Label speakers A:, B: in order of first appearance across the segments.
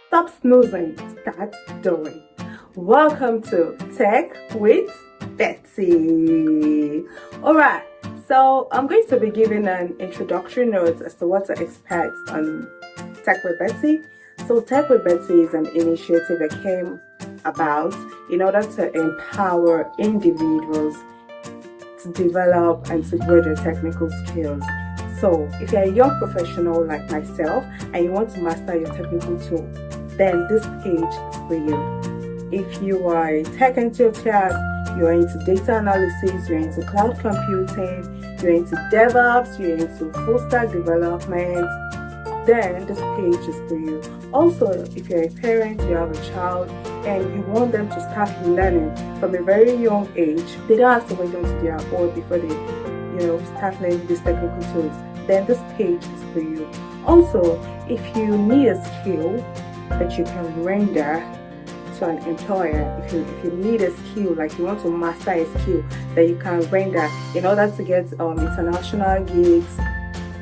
A: Stop snoozing, start doing. Welcome to Tech with Betty. Alright, so I'm going to be giving an introductory note as to what to expect on Tech with Betty. So Tech with Betty is an initiative that came about in order to empower individuals to develop and to grow their technical skills. So if you're a young professional like myself and you want to master your technical tool, then this page is for you. If you are a tech enthusiast, you're into data analysis, you're into cloud computing, you're into DevOps, you're into full stack development, then this page is for you. Also, if you're a parent, you have a child, and you want them to start learning from a very young age, they don't have to wait until they are old before they start learning these technical tools, then this page is for you. Also, if you need a skill that you can render to an employer, if you need a skill, like you want to master a skill that you can render in order to get international gigs,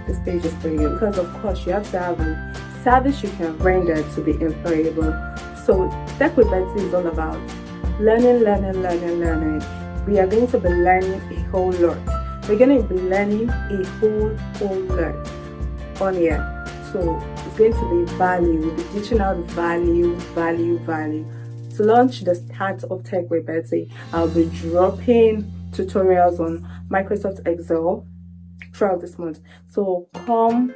A: this page is for you. Because of course you have to have a service you can render to be employable. So Tech with Betty is all about learning. We are going to be learning a whole lot. We're going to be learning a whole lot on here. So it's going to be value. We'll be teaching out value. To launch the start of Tech with Betty, I'll be dropping tutorials on Microsoft Excel throughout this month. So come,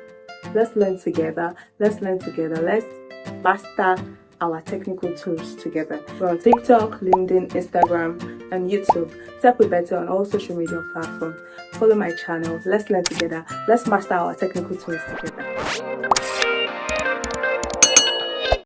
A: let's learn together. Let's master our technical tools together. We're on TikTok, LinkedIn, Instagram, and YouTube. Tech with Betty on all social media platforms. Follow my channel. Let's learn together. Let's master our technical tools together.